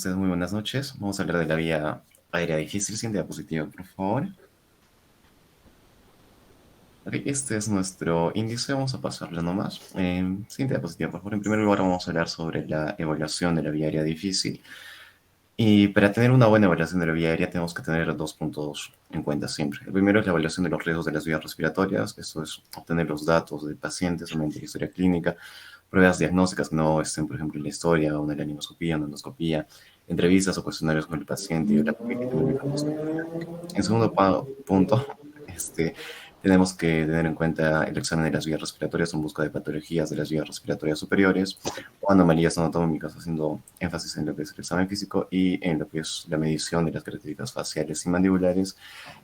ustedes muy buenas noches. Vamos a hablar de la vía aérea difícil. Sin diapositiva, por favor. Ok, este es nuestro índice. Vamos a pasarlo nomás. Siguiente diapositiva, por favor. En primer lugar, vamos a hablar sobre la evaluación de la vía aérea difícil. Y para tener una buena evaluación de la vía aérea tenemos que tener dos puntos en cuenta siempre. El primero es la evaluación de los riesgos de las vías respiratorias. Esto es obtener los datos del paciente, solamente la historia clínica, pruebas diagnósticas que no estén, por ejemplo, en la historia, una laringoscopía, una endoscopía, entrevistas o cuestionarios con el paciente y la familia. En segundo punto, este, tenemos que tener en cuenta el examen de las vías respiratorias en busca de patologías de las vías respiratorias superiores o anomalías anatómicas, haciendo énfasis en lo que es el examen físico y en lo que es la medición de las características faciales y mandibulares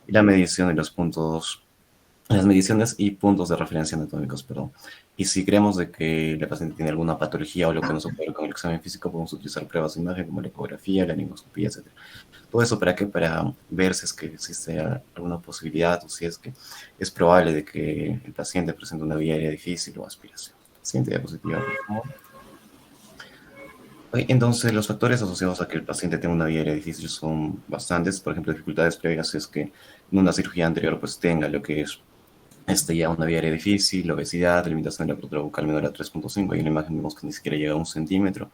y la medición de los puntos, las mediciones y puntos de referencia anatómicos, perdón. Y si creemos de que la paciente tiene alguna patología o lo que no se puede ver con el examen físico, podemos utilizar pruebas de imagen como la ecografía, la laringoscopía, etc. Todo eso para qué? Para ver si es que existe alguna posibilidad o si es que es probable de que el paciente presente una vía aérea difícil o aspiración. Siguiente diapositiva, por favor. Entonces, los factores asociados a que el paciente tenga una vía aérea difícil son bastantes. Por ejemplo, dificultades previas es que en una cirugía anterior pues tenga lo que es ya una vía aérea difícil, obesidad, limitación de la apertura bucal menor a 3.5. Y en la imagen vemos que ni siquiera llega a 1 centímetro.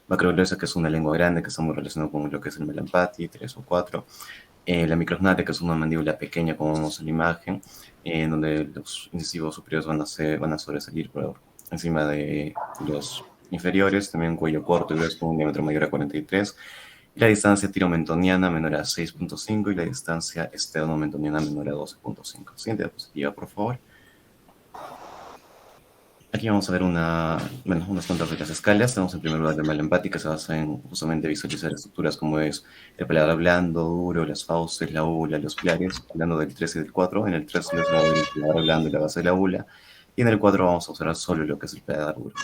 Macroglosia, que es una lengua grande, que está muy relacionado con lo que es el melampati, 3 o 4. La micrognatia, que es una mandíbula pequeña, como vemos en la imagen, en donde los incisivos superiores van a sobresalir por encima de los inferiores. También un cuello corto y grueso con un diámetro mayor a 43. Y la distancia tiromentoniana menor a 6.5 y la distancia esternomentoniana menor a 12.5. Siguiente diapositiva, por favor. Aquí vamos a ver unas cuantas de las escalas. Tenemos en primer lugar la mala que se basa en justamente visualizar estructuras como es el paladar blando, duro, las fauces, la úvula, los pilares, hablando del 3 y del 4. En el 3 les va a ver el paladar blando y la base de la úvula, y en el 4 vamos a observar solo lo que es el paladar duro.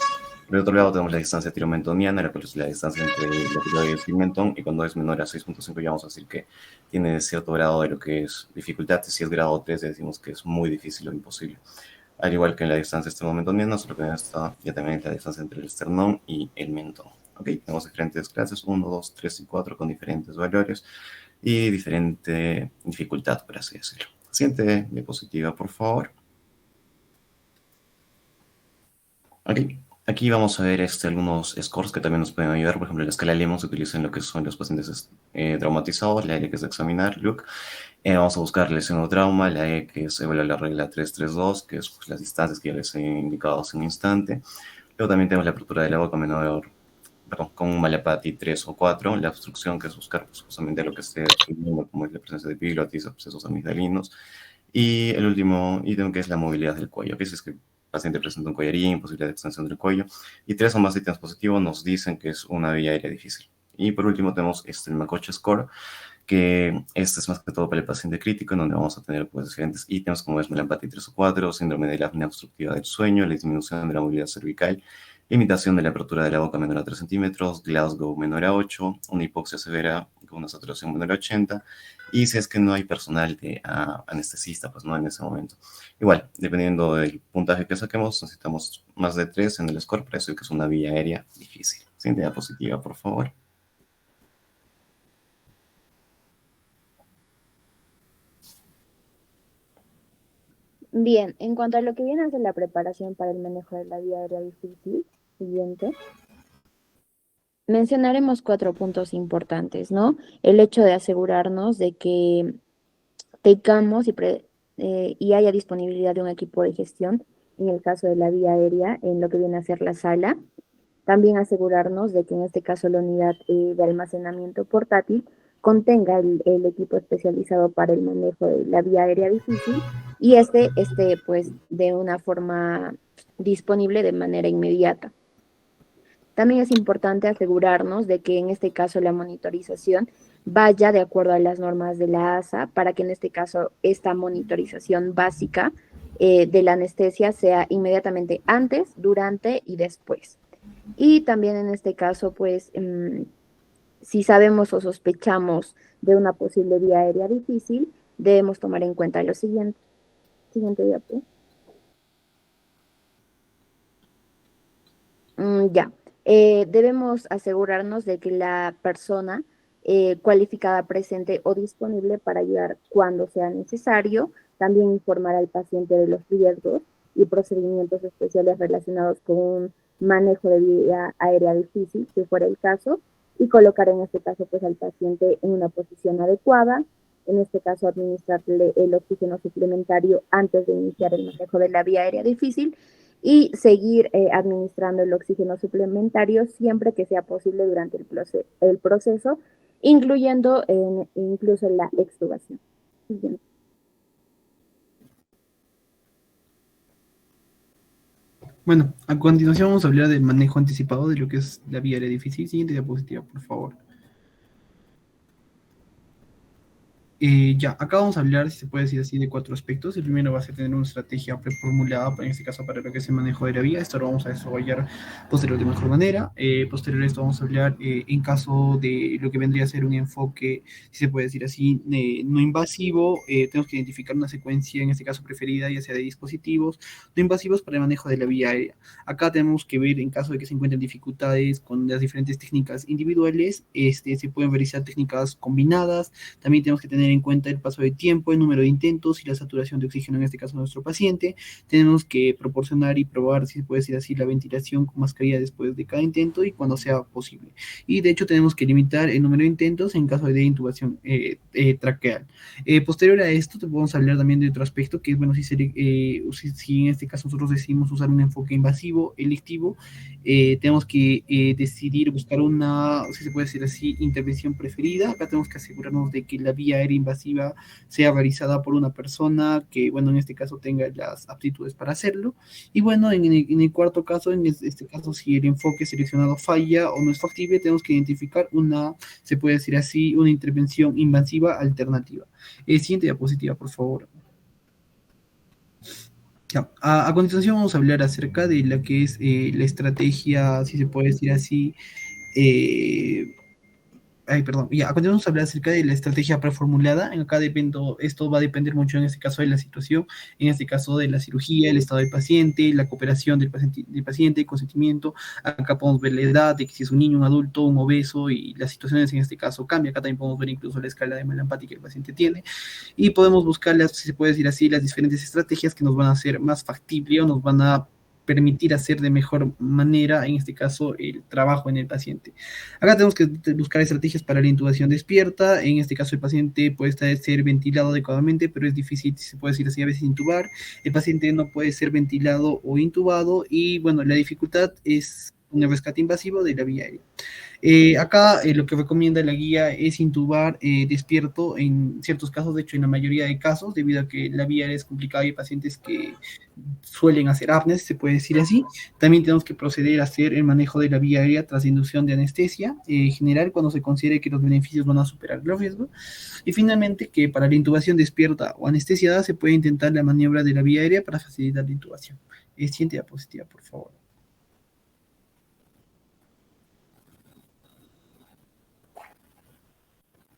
Por el otro lado tenemos la distancia tiromentoniana, la cual es la distancia entre la tiroides y el pigmentón, y cuando es menor a 6.5 ya vamos a decir que tiene cierto grado de lo que es dificultad, y si es grado 3 ya decimos que es muy difícil o imposible. Al igual que en la distancia esternón-mentoniana, solo que en esta ya también es la distancia entre el esternón y el mentón. Ok, tenemos diferentes clases, 1, 2, 3 y 4 con diferentes valores y diferente dificultad, por así decirlo. Siguiente diapositiva, por favor. Ok, aquí vamos a ver algunos scores que también nos pueden ayudar. Por ejemplo, la escala Lemon se utiliza en lo que son los pacientes traumatizados, la L que es de examinar, Luke. Vamos a buscar lesión o trauma, la E que es evaluar la regla 332, que es pues, las distancias que ya les he indicado hace un instante. Luego también tenemos la apertura de la boca menor, perdón, con un Malapati 3 o 4, la obstrucción que es buscar pues, justamente lo que esté obstruyendo, como es la presencia de epiglotis, abscesos amigdalinos. Y el último ítem que es la movilidad del cuello, que es que el paciente presenta un collarín, posibilidad de extensión del cuello, y 3 o más ítems positivos nos dicen que es una vía aérea difícil. Y por último tenemos el Macoche Score, que este es más que todo para el paciente crítico, en donde vamos a tener pues, diferentes ítems como es melampatía 3 o 4, síndrome de la apnea obstructiva del sueño, la disminución de la movilidad cervical, limitación de la apertura de la boca menor a 3 centímetros, Glasgow menor a 8, una hipoxia severa con una saturación menor a 80, y si es que no hay personal de anestesista, pues no en ese momento. Igual, dependiendo del puntaje que saquemos, necesitamos más de 3 en el score para decir que es una vía aérea difícil. Siguiente diapositiva, por favor. Bien, en cuanto a lo que viene a ser la preparación para el manejo de la vía aérea difícil, siguiente, mencionaremos 4 puntos importantes, ¿no? El hecho de asegurarnos de que tengamos y haya disponibilidad de un equipo de gestión en el caso de la vía aérea, en lo que viene a ser la sala. También asegurarnos de que en este caso la unidad de almacenamiento portátil contenga el equipo especializado para el manejo de la vía aérea difícil y este esté pues de una forma disponible de manera inmediata. También es importante asegurarnos de que en este caso la monitorización vaya de acuerdo a las normas de la ASA para que en este caso esta monitorización básica de la anestesia sea inmediatamente antes, durante y después. Y también en este caso, pues, si sabemos o sospechamos de una posible vía aérea difícil, debemos tomar en cuenta lo siguiente. Siguiente diapo. Ya. Debemos asegurarnos de que la persona cualificada presente o disponible para ayudar cuando sea necesario, también informar al paciente de los riesgos y procedimientos especiales relacionados con un manejo de vía aérea difícil, si fuera el caso, y colocar en este caso pues al paciente en una posición adecuada, en este caso administrarle el oxígeno suplementario antes de iniciar el manejo de la vía aérea difícil y seguir administrando el oxígeno suplementario siempre que sea posible durante el proceso incluyendo incluso la extubación. Bien. Bueno, a continuación vamos a hablar del manejo anticipado de lo que es la vía aérea difícil. Siguiente diapositiva, por favor. Ya, acá vamos a hablar, si se puede decir así, de 4 aspectos. El primero va a ser tener una estrategia preformulada, en este caso para lo que es el manejo de la vía. Esto lo vamos a desarrollar posterior de mejor manera. Posterior a esto vamos a hablar en caso de lo que vendría a ser un enfoque, si se puede decir así, no invasivo. Tenemos que identificar una secuencia, en este caso preferida, ya sea de dispositivos no invasivos para el manejo de la vía aérea. Acá tenemos que ver, en caso de que se encuentren dificultades con las diferentes técnicas individuales, se pueden realizar técnicas combinadas. También tenemos que tener en cuenta el paso de tiempo, el número de intentos y la saturación de oxígeno, en este caso de nuestro paciente. Tenemos que proporcionar y probar, si se puede decir así, la ventilación con mascarilla después de cada intento y cuando sea posible. Y de hecho tenemos que limitar el número de intentos en caso de intubación traqueal. Posterior a esto, te podemos hablar también de otro aspecto, que es, bueno, si en este caso nosotros decidimos usar un enfoque invasivo, electivo, tenemos que decidir buscar una, si se puede decir así, intervención preferida. Acá tenemos que asegurarnos de que la vía aérea invasiva sea realizada por una persona que, bueno, en este caso tenga las aptitudes para hacerlo. Y bueno, en el cuarto caso, en este caso, si el enfoque seleccionado falla o no es factible, tenemos que identificar una, se puede decir así, una intervención invasiva alternativa. Siguiente diapositiva, por favor. Ya, a continuación vamos a hablar acerca de la que es la estrategia, si se puede decir así, eh, ay, perdón, ya, a continuación vamos a hablar acerca de la estrategia preformulada. Acá esto va a depender mucho en este caso de la situación, en este caso de la cirugía, el estado del paciente, la cooperación del paciente, el consentimiento. Acá podemos ver la edad, de que si es un niño, un adulto, un obeso, y las situaciones en este caso cambian. Acá también podemos ver incluso la escala de malampatía que el paciente tiene. Y podemos buscar, si se puede decir así, las diferentes estrategias que nos van a hacer más factible o nos van a permitir hacer de mejor manera, en este caso, el trabajo en el paciente. Acá tenemos que buscar estrategias para la intubación despierta. En este caso, el paciente puede ser ventilado adecuadamente, pero es difícil, si se puede decir así, a veces intubar. El paciente no puede ser ventilado o intubado y, bueno, la dificultad es un rescate invasivo de la vía aérea. Acá lo que recomienda la guía es intubar despierto en ciertos casos, de hecho en la mayoría de casos, debido a que la vía es complicada y hay pacientes que suelen hacer apneas, se puede decir así. También tenemos que proceder a hacer el manejo de la vía aérea tras inducción de anestesia general cuando se considere que los beneficios van a superar los riesgos. Y finalmente que para la intubación despierta o anestesiada se puede intentar la maniobra de la vía aérea para facilitar la intubación. Siguiente diapositiva, por favor.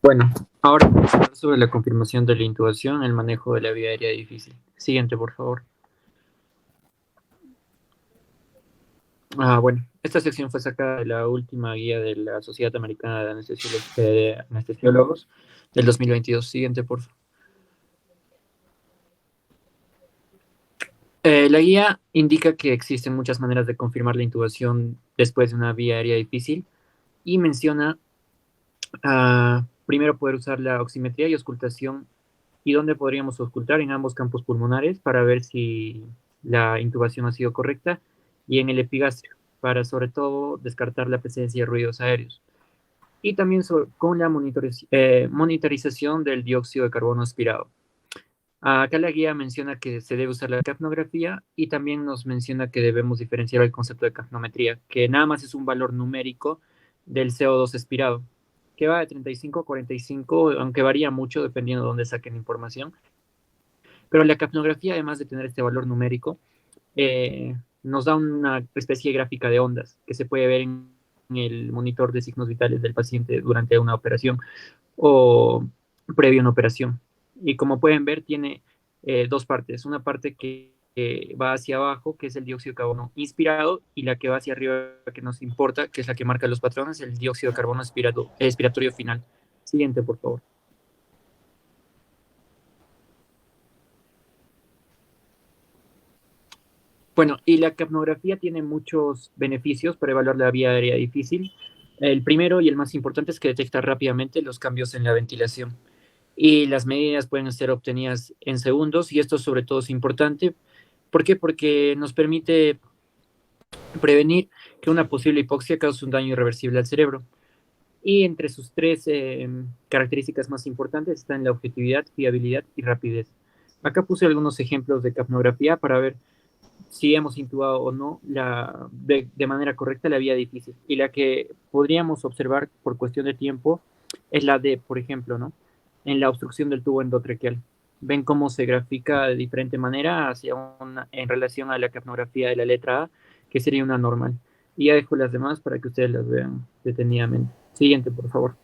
Bueno, ahora vamos a hablar sobre la confirmación de la intubación, el manejo de la vía aérea difícil. Siguiente, por favor. Bueno, esta sección fue sacada de la última guía de la Sociedad Americana de Anestesiólogos del 2022. Siguiente, por favor. La guía indica que existen muchas maneras de confirmar la intubación después de una vía aérea difícil y menciona primero poder usar la oximetría y auscultación y dónde podríamos auscultar en ambos campos pulmonares para ver si la intubación ha sido correcta y en el epigastrio para sobre todo descartar la presencia de ruidos aéreos. Y también con la monitorización del dióxido de carbono aspirado. Acá la guía menciona que se debe usar la capnografía y también nos menciona que debemos diferenciar el concepto de capnometría, que nada más es un valor numérico del CO2 expirado, que va de 35 a 45, aunque varía mucho dependiendo de dónde saquen información. Pero la capnografía, además de tener este valor numérico, nos da una especie gráfica de ondas que se puede ver en el monitor de signos vitales del paciente durante una operación o previo a una operación. Y como pueden ver, tiene dos partes. Una parte que va hacia abajo, que es el dióxido de carbono inspirado, y la que va hacia arriba, que nos importa, que es la que marca los patrones, el dióxido de carbono expiratorio final. Siguiente, por favor. Bueno, y la capnografía tiene muchos beneficios para evaluar la vía aérea difícil. El primero y el más importante es que detecta rápidamente los cambios en la ventilación. Y las medidas pueden ser obtenidas en segundos, y esto sobre todo es importante. ¿Por qué? Porque nos permite prevenir que una posible hipoxia cause un daño irreversible al cerebro. Y entre sus tres características más importantes están la objetividad, fiabilidad y rapidez. Acá puse algunos ejemplos de capnografía para ver si hemos intubado o no de manera correcta la vía difícil. Y la que podríamos observar por cuestión de tiempo es la de, por ejemplo, ¿no? En la obstrucción del tubo endotraqueal. Ven cómo se grafica de diferente manera en relación a la capnografía de la letra A, que sería una normal. Y ya dejo las demás para que ustedes las vean detenidamente. Siguiente, por favor.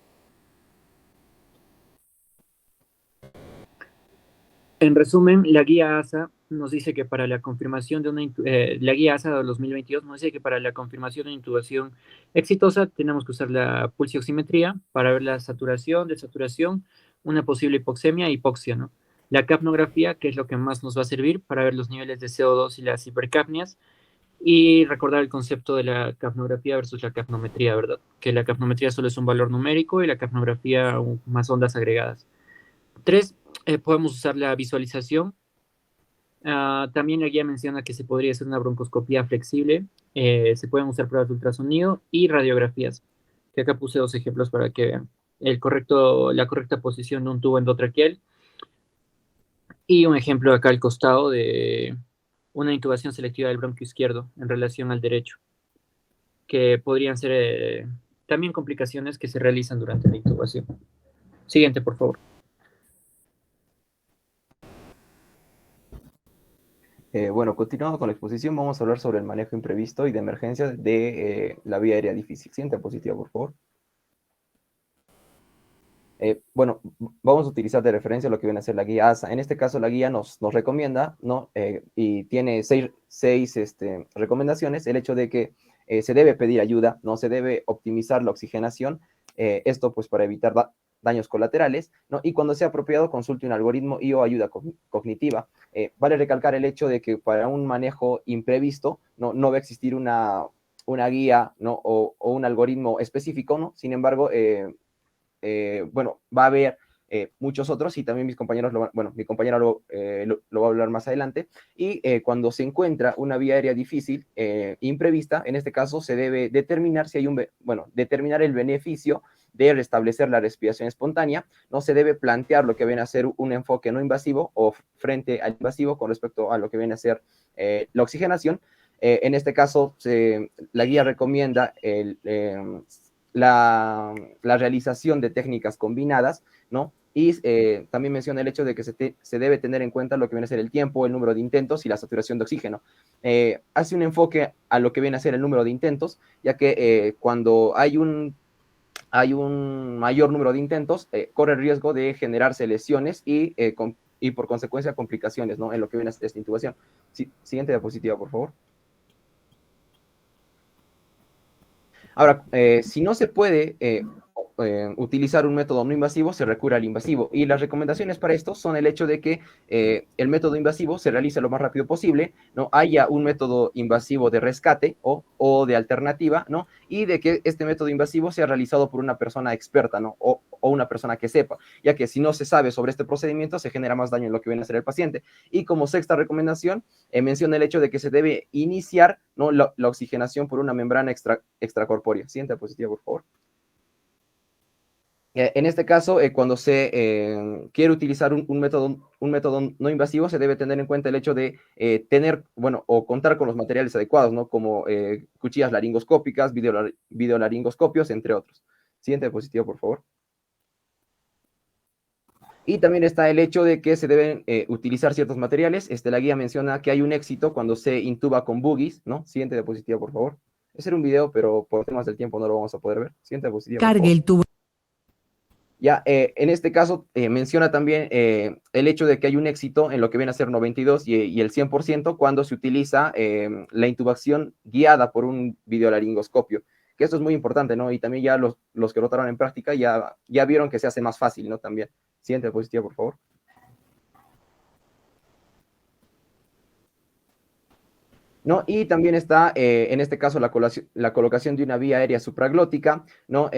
En resumen, la guía ASA nos dice que para la confirmación de la guía ASA de 2022 nos dice que para la confirmación de intubación exitosa tenemos que usar la pulsioximetría para ver la saturación, desaturación, una posible hipoxemia e hipoxia, ¿no? La capnografía, que es lo que más nos va a servir para ver los niveles de CO2 y las hipercapnias, y recordar el concepto de la capnografía versus la capnometría, ¿verdad? Que la capnometría solo es un valor numérico y la capnografía más ondas agregadas. 3, podemos usar la visualización. También la guía menciona que se podría hacer una broncoscopía flexible, se pueden usar pruebas de ultrasonido y radiografías, que acá puse 2 ejemplos para que vean la correcta posición de un tubo endotraqueal, y un ejemplo acá al costado de una intubación selectiva del bronquio izquierdo en relación al derecho, que podrían ser también complicaciones que se realizan durante la intubación. Siguiente, por favor. Bueno, continuando con la exposición, vamos a hablar sobre el manejo imprevisto y de emergencia de la vía aérea difícil. Siguiente diapositiva, por favor. Bueno, vamos a utilizar de referencia lo que viene a ser la guía ASA. En este caso, la guía nos recomienda, ¿no? Y tiene seis recomendaciones, el hecho de que se debe pedir ayuda, no se debe optimizar la oxigenación, esto pues para evitar daños colaterales, ¿no? Y cuando sea apropiado, consulte un algoritmo y o ayuda cognitiva. Vale recalcar el hecho de que para un manejo imprevisto no va a existir una guía, ¿no? o un algoritmo específico, ¿no? Sin embargo, bueno, va a haber muchos otros, y también mis compañeros, mi compañera lo va a hablar más adelante, y cuando se encuentra una vía aérea difícil, imprevista, en este caso se debe determinar si hay determinar el beneficio de restablecer la respiración espontánea. No se debe plantear lo que viene a ser un enfoque no invasivo o frente al invasivo con respecto a lo que viene a ser la oxigenación. En este caso, la guía recomienda la realización de técnicas combinadas, ¿no? Y también menciona el hecho de que se debe tener en cuenta lo que viene a ser el tiempo, el número de intentos y la saturación de oxígeno. Hace un enfoque a lo que viene a ser el número de intentos, ya que cuando hay un mayor número de intentos, corre el riesgo de generarse lesiones y por consecuencia complicaciones, ¿no? En lo que viene a ser esta intubación. Siguiente diapositiva, por favor. Ahora, si no se puede utilizar un método no invasivo, se recurre al invasivo. Y las recomendaciones para esto son el hecho de que el método invasivo se realice lo más rápido posible, ¿no? Haya un método invasivo de rescate o de alternativa, ¿no? Y de que este método invasivo sea realizado por una persona experta, ¿no? O una persona que sepa, ya que si no se sabe sobre este procedimiento, se genera más daño en lo que viene a ser el paciente. Y como sexta recomendación, menciona el hecho de que se debe iniciar, ¿no? la oxigenación por una membrana extracorpórea. Siguiente diapositiva, por favor. En este caso, cuando se quiere utilizar un método no invasivo, se debe tener en cuenta el hecho de tener, o contar con los materiales adecuados, ¿no? Como cuchillas laringoscópicas, videolaringoscopios, entre otros. Siguiente diapositiva, por favor. Y también está el hecho de que se deben utilizar ciertos materiales. La guía menciona que hay un éxito cuando se intuba con boogies, ¿no? Siguiente diapositiva, por favor. Ese era un video, pero por temas del tiempo no lo vamos a poder ver. Siguiente diapositiva, por favor. Cargue el tubo. Ya, en este caso menciona también el hecho de que hay un éxito en lo que viene a ser 92 y el 100% cuando se utiliza la intubación guiada por un videolaringoscopio, que esto es muy importante, ¿no? Y también ya los que rotaron en práctica ya vieron que se hace más fácil, ¿no? También. Siguiente diapositiva, por favor. ¿No? Y también está, en este caso, la colocación de una vía aérea supraglótica, ¿no?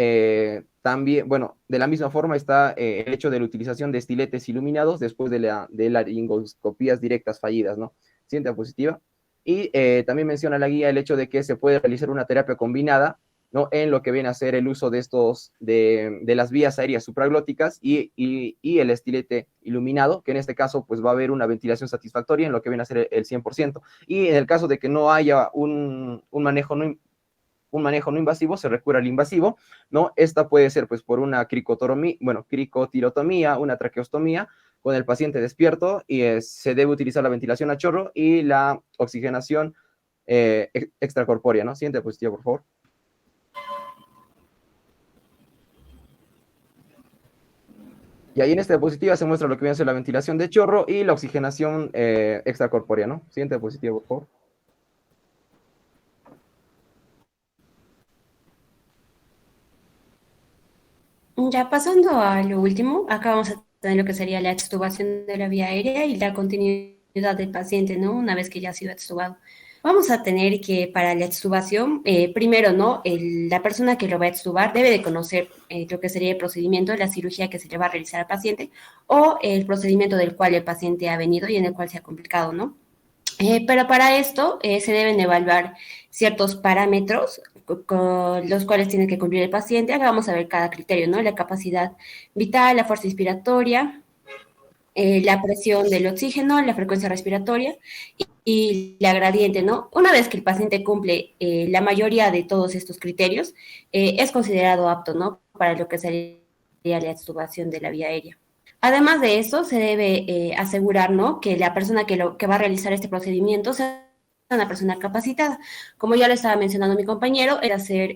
También, bueno, de la misma forma está el hecho de la utilización de estiletes iluminados después de laringoscopías directas fallidas, ¿no? Siguiente diapositiva. Y también menciona la guía el hecho de que se puede realizar una terapia combinada, ¿no? En lo que viene a ser el uso de las vías aéreas supraglóticas y el estilete iluminado, que en este caso pues va a haber una ventilación satisfactoria en lo que viene a ser el 100%. Y en el caso de que no haya un manejo no invasivo, se recurre al invasivo, ¿no? Esta puede ser pues por una cricotirotomía, una traqueostomía con el paciente despierto y se debe utilizar la ventilación a chorro y la oxigenación extracorpórea, ¿no? Siguiente diapositiva, por favor. Y ahí en esta diapositiva se muestra lo que viene a ser la ventilación de chorro y la oxigenación extracorpórea, ¿no? Siguiente diapositiva, por favor. Ya pasando a lo último, acá vamos a tener lo que sería la extubación de la vía aérea y la continuidad del paciente, ¿no? Una vez que ya ha sido extubado. Vamos a tener que para la extubación, primero, ¿no? La persona que lo va a extubar debe de conocer lo que sería el procedimiento de la cirugía que se le va a realizar al paciente o el procedimiento del cual el paciente ha venido y en el cual se ha complicado, ¿no? Pero para esto se deben evaluar ciertos parámetros con los cuales tiene que cumplir el paciente. Acá vamos a ver cada criterio, ¿no? La capacidad vital, la fuerza inspiratoria, la presión del oxígeno, la frecuencia respiratoria y la gradiente, ¿no? Una vez que el paciente cumple la mayoría de todos estos criterios, es considerado apto, ¿no? Para lo que sería la extubación de la vía aérea. Además de eso, se debe asegurar, ¿no? Que la persona que va a realizar este procedimiento sea una persona capacitada. Como ya lo estaba mencionando mi compañero, es hacer,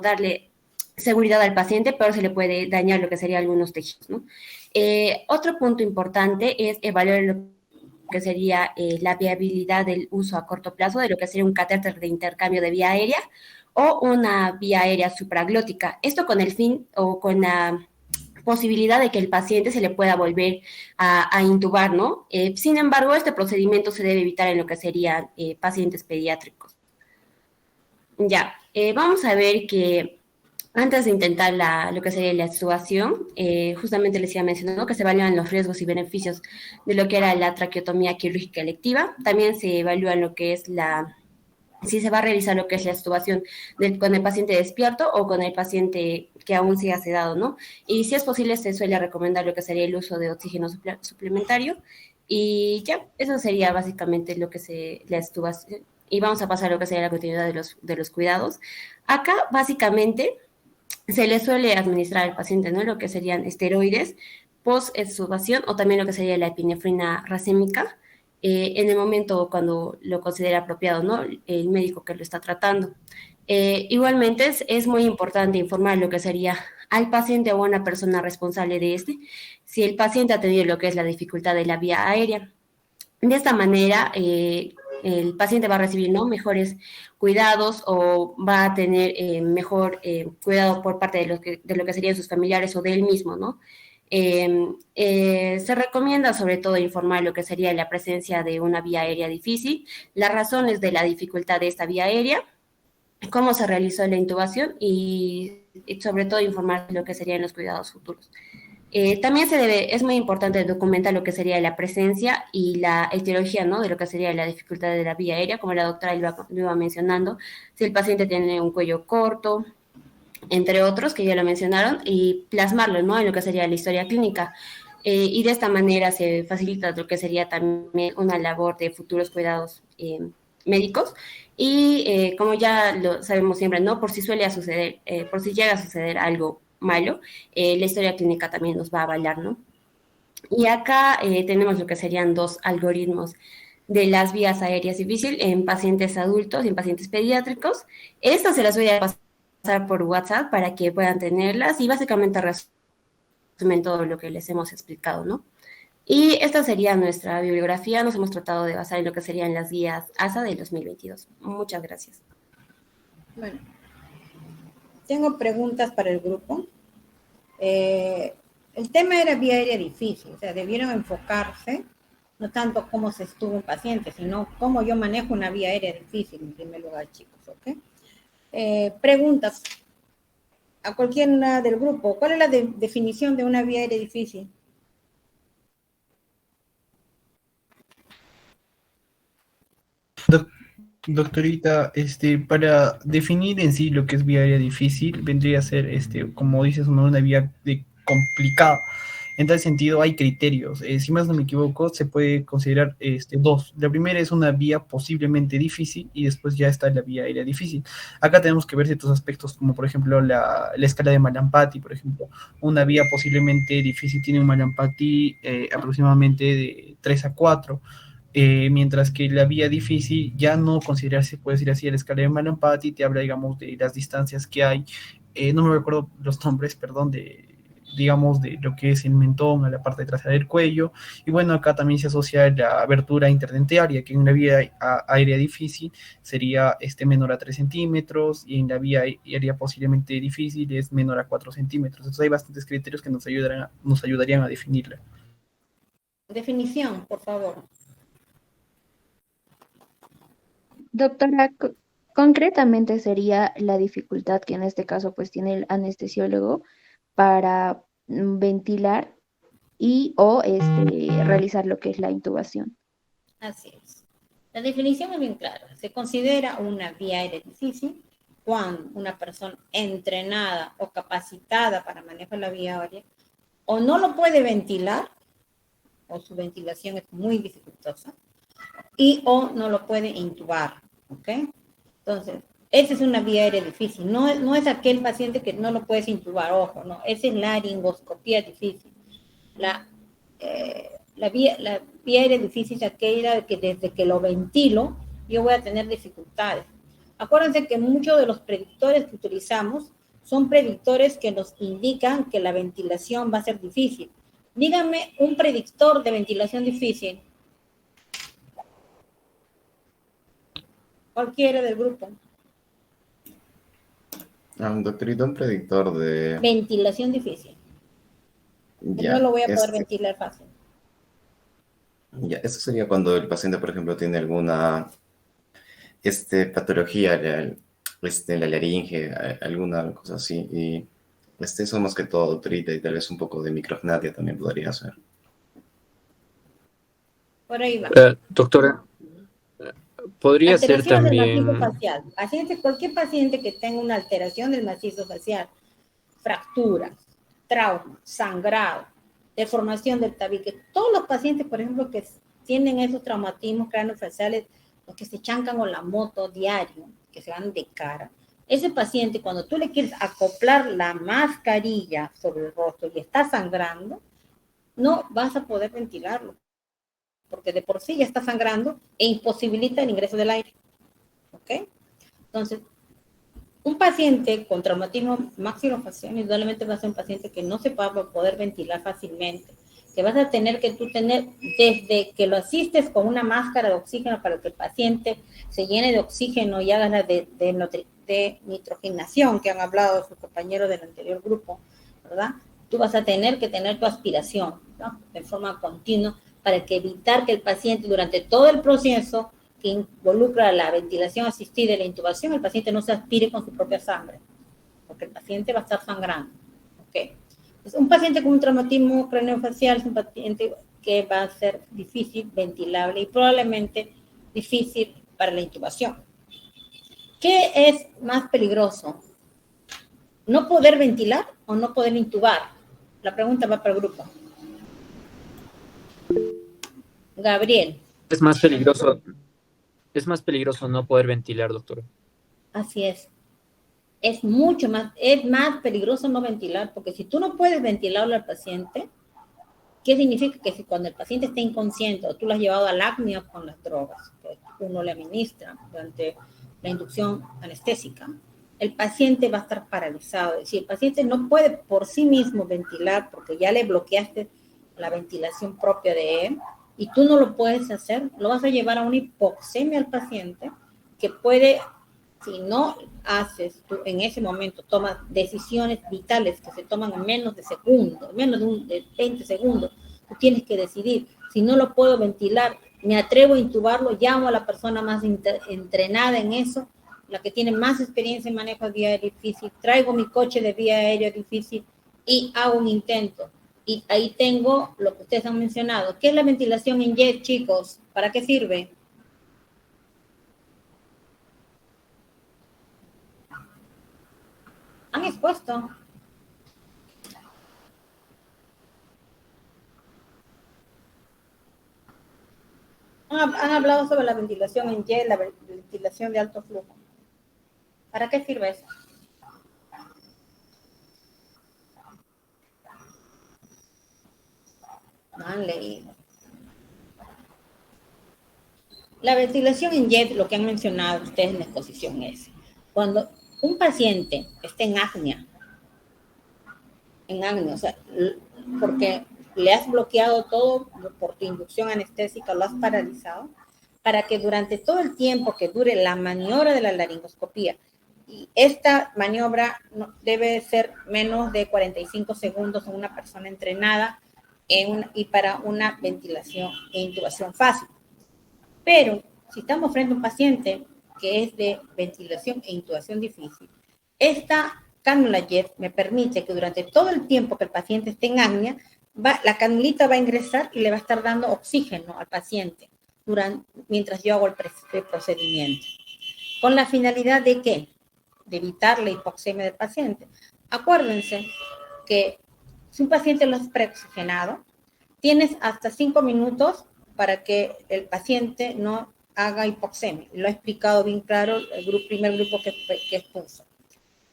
darle seguridad al paciente, pero se le puede dañar lo que serían algunos tejidos, ¿no? Otro punto importante es evaluar lo que sería la viabilidad del uso a corto plazo de lo que sería un catéter de intercambio de vía aérea o una vía aérea supraglótica. Esto con el fin o con la posibilidad de que el paciente se le pueda volver a intubar, ¿no? Sin embargo, este procedimiento se debe evitar en lo que serían pacientes pediátricos. Ya, vamos a ver que antes de intentar lo que sería la extubación, justamente les iba mencionando que se evalúan los riesgos y beneficios de lo que era la traqueotomía quirúrgica electiva. También se evalúa lo que es si se va a realizar lo que es la extubación con el paciente despierto o con el paciente que aún siga sedado, ¿no? Y si es posible, se suele recomendar lo que sería el uso de oxígeno suplementario. Y ya, eso sería básicamente la extubación. Y vamos a pasar a lo que sería la continuidad de los cuidados. Acá, básicamente, se le suele administrar al paciente, ¿no? Lo que serían esteroides post-extubación o también lo que sería la epinefrina racémica en el momento cuando lo considera apropiado, ¿no? El médico que lo está tratando. Igualmente es muy importante informar lo que sería al paciente o a una persona responsable de si el paciente ha tenido lo que es la dificultad de la vía aérea. De esta manera, el paciente va a recibir, ¿no? Mejores cuidados o va a tener mejor cuidado por parte de lo que serían sus familiares o de él mismo, ¿no? Se recomienda sobre todo informar lo que sería la presencia de una vía aérea difícil, las razones de la dificultad de esta vía aérea, cómo se realizó la intubación y sobre todo informar lo que serían los cuidados futuros. También es muy importante documentar lo que sería la presencia y la etiología, ¿no? De lo que sería la dificultad de la vía aérea, como la doctora lo iba mencionando, si el paciente tiene un cuello corto, entre otros que ya lo mencionaron, y plasmarlo, ¿no? En lo que sería la historia clínica. Y de esta manera se facilita lo que sería también una labor de futuros cuidados médicos. Y como ya lo sabemos siempre, ¿no? Por si llega a suceder algo malo, la historia clínica también nos va a avalar, ¿no? Y acá tenemos lo que serían 2 algoritmos de las vías aéreas difíciles en pacientes adultos y en pacientes pediátricos. Estas se las voy a pasar por WhatsApp para que puedan tenerlas y básicamente resumen todo lo que les hemos explicado, ¿no? Y esta sería nuestra bibliografía. Nos hemos tratado de basar en lo que serían las guías ASA del 2022. Muchas gracias. Bueno, tengo preguntas para el grupo. El tema era vía aérea difícil, o sea, debieron enfocarse no tanto cómo se estuvo un paciente, sino cómo yo manejo una vía aérea difícil, en primer lugar, chicos, ¿ok? Preguntas a cualquiera del grupo. ¿Cuál es la definición de una vía aérea difícil? Doctorita, para definir en sí lo que es vía aérea difícil, vendría a ser, como dices, una vía complicada. En tal sentido, hay criterios. Si más no me equivoco, se puede considerar dos. La primera es una vía posiblemente difícil y después ya está la vía aérea difícil. Acá tenemos que ver ciertos aspectos, como por ejemplo la escala de Mallampati, por ejemplo. Una vía posiblemente difícil tiene un Mallampati aproximadamente de 3 a 4. Mientras que la vía difícil ya no considerarse, puede decir así, la escala de Mallampati te habla, digamos, de las distancias que hay, no me recuerdo los nombres, perdón, digamos, de lo que es el mentón a la parte trasera del cuello, y bueno, acá también se asocia la abertura interdentaria, que en una vía aérea difícil sería menor a 3 centímetros, y en la vía aérea posiblemente difícil es menor a 4 centímetros, entonces hay bastantes criterios que nos ayudarían a definirla. Definición, por favor. Doctora, concretamente sería la dificultad que en este caso pues tiene el anestesiólogo para ventilar y o realizar lo que es la intubación. Así es. La definición es bien clara. Se considera una vía aérea difícil cuando una persona entrenada o capacitada para manejar la vía aérea o no lo puede ventilar o su ventilación es muy dificultosa y o no lo puede intubar, ¿ok? Entonces, esa es una vía aérea difícil. No es aquel paciente que no lo puedes intubar, ojo, no. Esa es la laringoscopía difícil. La vía aérea difícil es aquella que desde que lo ventilo, yo voy a tener dificultades. Acuérdense que muchos de los predictores que utilizamos son predictores que nos indican que la ventilación va a ser difícil. Díganme un predictor de ventilación difícil. Cualquiera del grupo. Doctorito, un predictor de... Ventilación difícil. Ya, no lo voy a poder ventilar fácil. Ya, eso sería cuando el paciente, por ejemplo, tiene alguna patología en la laringe, alguna cosa así, y eso más que todo, doctorita, y tal vez un poco de micrognatia también podría ser. Por ahí va. Doctora, podría ser Alteraciones también... del macizo facial. Cualquier paciente que tenga una alteración del macizo facial, fracturas, trauma, sangrado, deformación del tabique, todos los pacientes, por ejemplo, que tienen esos traumatismos craneofaciales, los que se chancan con la moto diario, que se van de cara, ese paciente, cuando tú le quieres acoplar la mascarilla sobre el rostro y está sangrando, no vas a poder ventilarlo, porque de por sí ya está sangrando e imposibilita el ingreso del aire. ¿Ok? Entonces, un paciente con traumatismo maxilofacial indudablemente va a ser un paciente que no se va a poder ventilar fácilmente, que vas a tener que tú tener desde que lo asistes con una máscara de oxígeno para que el paciente se llene de oxígeno y haga la de nitrogenación que han hablado sus compañeros del anterior grupo, ¿verdad? Tú vas a tener que tener tu aspiración, ¿no? De forma continua para que evitar que el paciente durante todo el proceso que involucra la ventilación asistida y la intubación, el paciente no se aspire con su propia sangre, porque el paciente va a estar sangrando. ¿Okay? Entonces, un paciente con un traumatismo craneofacial es un paciente que va a ser difícil, ventilable y probablemente difícil para la intubación. ¿Qué es más peligroso? ¿No poder ventilar o no poder intubar? La pregunta va para el grupo. Gabriel. Es más peligroso no poder ventilar, doctora. Así es. Es más peligroso no ventilar, porque si tú no puedes ventilarlo al paciente, ¿qué significa? Que si cuando el paciente está inconsciente o tú lo has llevado al apnea con las drogas que uno le administra durante la inducción anestésica, el paciente va a estar paralizado. Es decir, el paciente no puede por sí mismo ventilar porque ya le bloqueaste la ventilación propia de él y tú no lo puedes hacer, lo vas a llevar a una hipoxemia al paciente que puede, si no haces, tú en ese momento tomas decisiones vitales que se toman en menos de segundos, de 20 segundos, tú tienes que decidir, si no lo puedo ventilar, me atrevo a intubarlo, llamo a la persona más entrenada en eso, la que tiene más experiencia en manejo de vía aérea difícil, traigo mi coche de vía aérea difícil y hago un intento. Y ahí tengo lo que ustedes han mencionado. ¿Qué es la ventilación en jet, chicos? ¿Para qué sirve? Han expuesto. Han hablado sobre la ventilación en jet, la ventilación de alto flujo. ¿Para qué sirve eso? No han leído. La ventilación en jet, lo que han mencionado ustedes en la exposición es, cuando un paciente está en apnea, o sea, porque le has bloqueado todo por tu inducción anestésica, lo has paralizado, para que durante todo el tiempo que dure la maniobra de la laringoscopía, y esta maniobra debe ser menos de 45 segundos en una persona entrenada y para una ventilación e intubación fácil. Pero si estamos frente a un paciente que es de ventilación e intubación difícil, esta cánula jet me permite que durante todo el tiempo que el paciente esté en apnea, la canulita va a ingresar y le va a estar dando oxígeno al paciente mientras yo hago el procedimiento. ¿Con la finalidad de qué? De evitar la hipoxemia del paciente. Acuérdense que si un paciente lo has preoxigenado, tienes hasta 5 minutos para que el paciente no haga hipoxemia. Lo he explicado bien claro el primer grupo que expuso.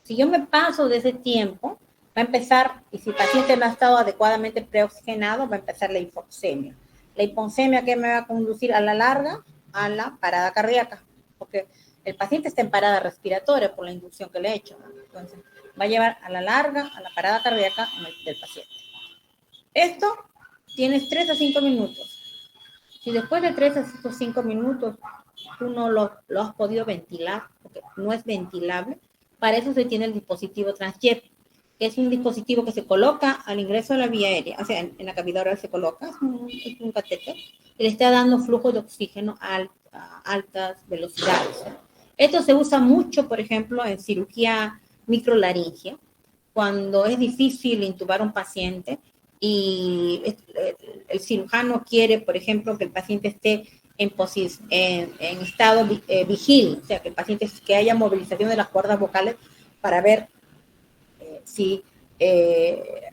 Si yo me paso de ese tiempo, va a empezar, y si el paciente no ha estado adecuadamente preoxigenado, va a empezar la hipoxemia. La hipoxemia que me va a conducir a la larga a la parada cardíaca, porque el paciente está en parada respiratoria por la inducción que le he hecho, ¿no? Entonces, va a llevar a la larga a la parada cardíaca del paciente. Esto tienes 3 a 5 minutos. Si después de 3 a 5 minutos tú no lo has podido ventilar, porque no es ventilable, para eso se tiene el dispositivo Transjet, que es un dispositivo que se coloca al ingreso de la vía aérea, o sea, en la cavidad oral se coloca, es un catéter, y le está dando flujo de oxígeno a altas velocidades. Esto se usa mucho, por ejemplo, en cirugía microlaringia, cuando es difícil intubar a un paciente y el cirujano quiere, por ejemplo, que el paciente esté en estado vigil, o sea, que el paciente, que haya movilización de las cuerdas vocales para ver si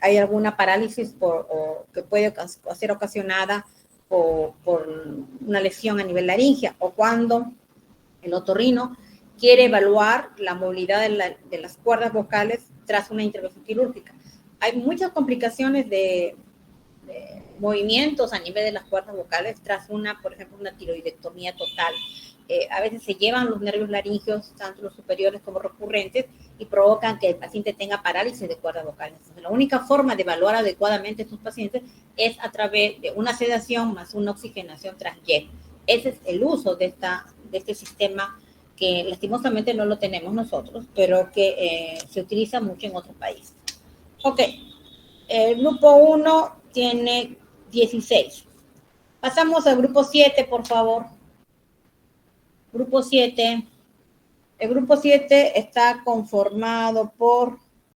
hay alguna parálisis que puede ser ocasionada por una lesión a nivel laringea, o cuando el otorrino quiere evaluar la movilidad de las cuerdas vocales tras una intervención quirúrgica. Hay muchas complicaciones de movimientos a nivel de las cuerdas vocales tras por ejemplo, una tiroidectomía total. A veces se llevan los nervios laringeos, tanto los superiores como recurrentes, y provocan que el paciente tenga parálisis de cuerdas vocales. Entonces, la única forma de evaluar adecuadamente a estos pacientes es a través de una sedación más una oxigenación transjet. Ese es el uso de este sistema que lastimosamente no lo tenemos nosotros, pero que se utiliza mucho en otros países. Ok, el grupo 1 tiene 16. Pasamos al grupo 7, por favor. Grupo 7. El grupo 7 está conformado por